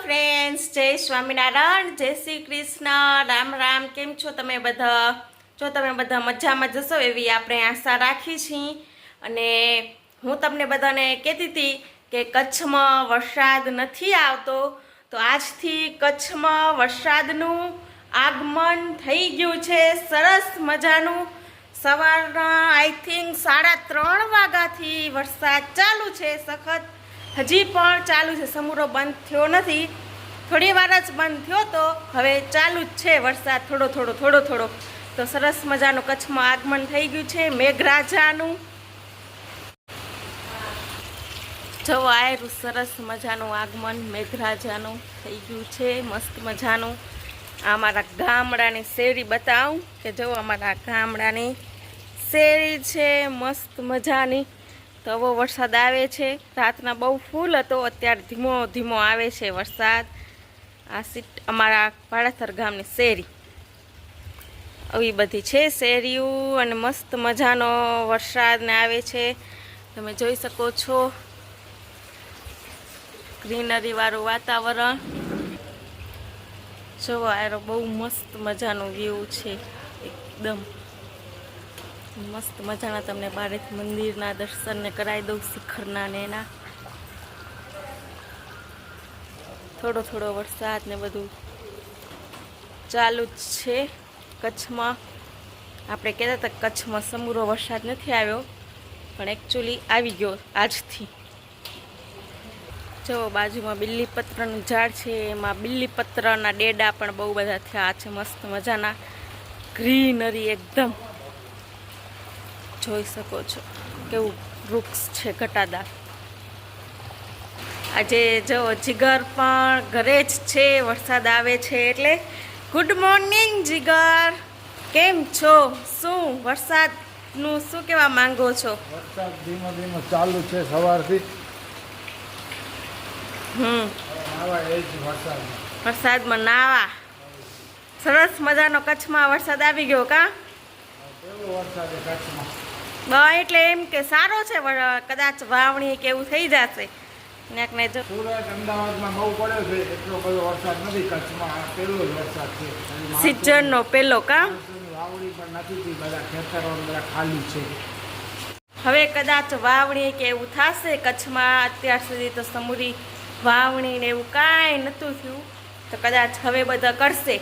Friends, જય સ્વામિનારાયણ, જય શ્રી કૃષ્ણ, રામ રામ. કેમ છો તમે બધા? જો તમે બધા મજામાં જશો એવી આપણે આશા રાખી છીએ. અને હું તમને બધાને કહેતી હતી કે કચ્છમાં વરસાદ નથી આવતો, તો આજથી કચ્છમાં વરસાદનું આગમન થઈ ગયું છે. સરસ મજાનું સવારના આઈ થિંક 3:30 વાગ્યાથી વરસાદ ચાલુ છે. સખત હજી પણ ચાલુ છે, સમૂરો બંધ થયો નથી. થોડી વાર જ બંધ થયો તો હવે ચાલુ જ છે વરસાદ, થોડો થોડો. તો સરસ મજાનું કચ્છમાં આગમન થઈ ગયું છે મેઘરાજાનું. જો આયરું સરસ મજાનું આગમન મેઘરાજાનું થઈ ગયું છે, મસ્ત મજાનું. અમારા ગામડાની શેરી બતાવું કે જો અમારા ગામડાની શેરી છે મસ્ત મજાની. તો હવે વરસાદ આવે છે. રાતના બહુ ફૂલ હતો, અત્યારે ધીમો ધીમો આવે છે વરસાદ. આ સીટ અમારા પાડાસર ગામની શેરી આવી બધી છે શેરીઓ, અને મસ્ત મજાનો વરસાદ ને આવે છે. તમે જોઈ શકો છો ગ્રીનરી વાળું વાતાવરણ. જો આ બહુ મસ્ત મજાનું વ્યૂ છે, એકદમ મસ્ત મજાના. તમને બારેથી મંદિરના દર્શનને કરાવી દઉં, શિખરના ને એના. થોડો વરસાદ ને બધું ચાલુ જ છે કચ્છમાં. આપણે કહેતા હતા કચ્છમાં સમૂરો વરસાદ નથી આવ્યો, પણ એકચ્યુઅલી આવી ગયો આજથી. જો બાજુમાં બિલ્લીપત્રનું ઝાડ છે, એમાં બિલ્લીપત્રના ડેડા પણ બહુ બધા થયા છે, મસ્ત મજાના ગ્રીનરી એકદમ. જોઈ શકો છો કેવું વૃક્ષ છે ઘટાદાર. આજે જો જીગર પણ ઘરે જ છે, વરસાદ આવે છે એટલે. ગુડ મોર્નિંગ જીગર, કેમ છો? શું વરસાદનું શું કહેવા માંગો છો? વરસાદ ધીમો ધીમો ચાલુ છે સવારથી. વરસાદમાં નાવા સરસ મજાનો કચ્છમાં વરસાદ આવી ગયો કા? વરસાદ કચ્છમાં એટલે એમ કે સારો છે, કદાચ વાવણી કે એવું થઈ જશે. ને જો સુરત અમદાવાદમાં બહુ પડ્યો છે, એટલો બધો વરસાદ નથી કચ્છમાં. આ પહેલો જ વરસાદ છે સિઝનનો પહેલો કા? વાવણી પણ નથી થઈ, બધા ખેતરો બધા ખાલી છે. હવે કદાચ વાવણી કે એવું થશે કચ્છમાં. અત્યાર સુધી તો સમૂરી વાવણી ને એવું કાંઈ નહોતું થયું, તો કદાચ હવે બધા કરશે.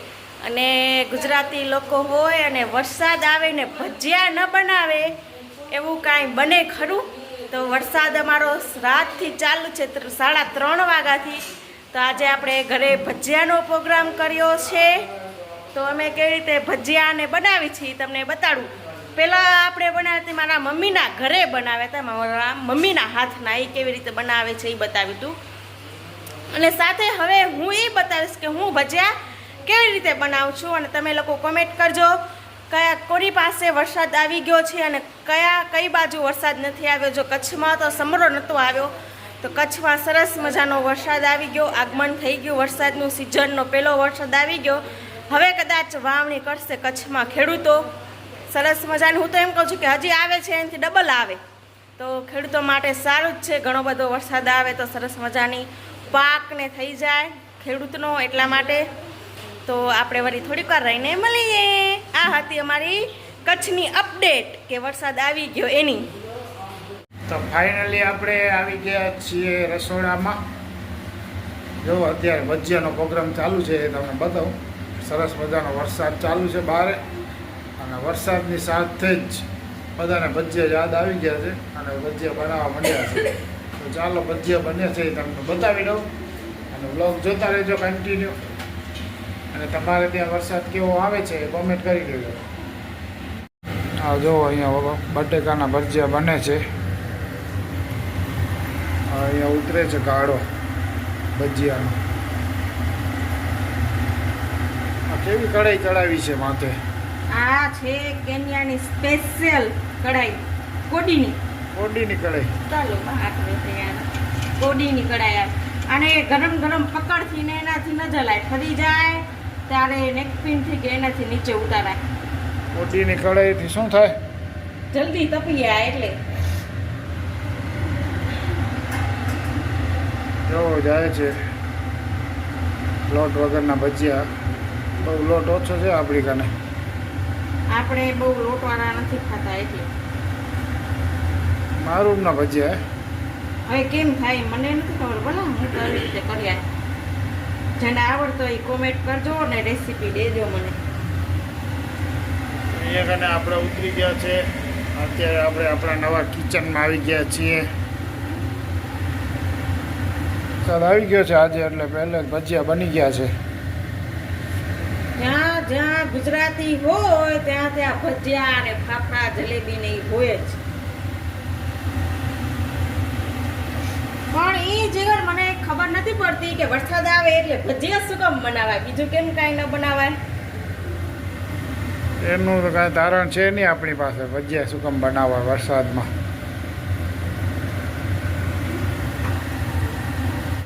અને ગુજરાતી લોકો હોય અને વરસાદ આવે ને ભજીયા ન બનાવે એવું કાંઈ બને ખરું? તો વરસાદ અમારો રાતથી ચાલુ છે, 3:30 વાગ્યાથી. તો આજે આપણે ઘરે ભજીયાનો પ્રોગ્રામ કર્યો છે. તો અમે કેવી રીતે ભજીયાને બનાવી છીએ તમને બતાડું. પહેલાં આપણે બનાવ્યા હતા મારા મમ્મીના ઘરે બનાવ્યા હતા, મારા મમ્મીના હાથના. એ કેવી રીતે બનાવે છે એ બતાવ્યું હતું. અને સાથે હવે હું એ બતાવીશ કે હું ભજીયા કેવી રીતે બનાવું છું. અને તમે લોકો કોમેન્ટ કરજો કોની પાસે વરસાદ આવી ગયો છે અને કઈ બાજુ વરસાદ નથી આવ્યો. જો કચ્છમાં તો સમરો નહોતો આવ્યો, તો કચ્છમાં સરસ મજાનો વરસાદ આવી ગયો, આગમન થઈ ગયું વરસાદનું. સિઝનનો પહેલો વરસાદ આવી ગયો. હવે કદાચ વાવણી કરશે કચ્છમાં ખેડૂતો સરસ મજાની. હું તો એમ કહું છું કે હજી આવે છે એનાથી ડબલ આવે તો ખેડૂતો માટે સારું જ છે. ઘણો બધો વરસાદ આવે તો સરસ મજાની પાકને થઈ જાય ખેડૂતનો, એટલા માટે. તો આપણે વળી થોડીક વાર રહીને મળીએ. આ હતી અમારી કચ્છની અપડેટ કે વરસાદ આવી ગયો એની. તો ફાઇનલી આપણે આવી ગયા છીએ રસોડામાં. જો અત્યારે ભજીયાનો પ્રોગ્રામ ચાલુ છે, તમને બતાવું. સરસ મજાનો વરસાદ ચાલુ છે બહાર, અને વરસાદની સાથે જ બધાને ભજીયા યાદ આવી ગયા છે અને ભજીયા બનાવવા માંડ્યા છે. તો ચાલો ભજીયા બન્યા છે એ તમને બતાવી દઉં, અને વ્લોગ જોતા રહેજો કન્ટિન્યુ. અને તમારે ત્યાં વરસાદ કેવો આવે છે એ કોમેન્ટ કરી દેજો. હા જો અહીંયા બટેકાના ભજીયા બને છે. અહીંયા ઉતરે છે ગાળો ભજીયાનો. આ કેવી કઢાઈ ચડાવી છે માથે? આ છે કેન્યાની સ્પેશિયલ કઢાઈ, કોડીની કઢાઈ. ચાલો બહાર કોડીની કઢાઈ. અને ગરમ પકડથી ને એનાથી ન જલાય, ફરી જાય ત્યારે નેકપિનથી કે એનાથી નીચે ઉતારાય. કોડીની કઢાઈથી શું થાય? જલ્દી તપી જાય એટલે. જો જાય છે લોટ વગરના ભજીયા. બહુ લોટ ઓછો છે આપણી કને. આપણે બહુ લોટવાળા નથી ખાતા એટલે મારુંના ભજીયા. હવે કેમ થાય મને નથી ખબર, ભલે હું તો આવી રીતે કર્યા. જેને આવડતો એ કોમેન્ટ કરજો ને રેસીપી દેજો મને. અહીંયા કને આપણે ઉતરી ગયા છે. અત્યારે આપણે આપણા નવા કિચનમાં આવી ગયા છીએ. ચાલ આવી ગયો છે આજે, એટલે પહેલે જ ભજીયા બની ગયા છે. જ્યાં જ્યાં ગુજરાતી હોય ત્યાં ત્યાં ભજીયા ને ફાફડા જલેબી ને ઈ હોય જ. પણ એ જીવન મને ખબર નથી પડતી કે વરસાદ આવે એટલે ભજીયા શું કામ બનાવાય, બીજું કેમ કાંઈ ન બનાવાય. એનું તો કાંઈ તારણ છે નહીં આપણી પાસે. ભજીયા શું કામ બનાવવા વરસાદમાં?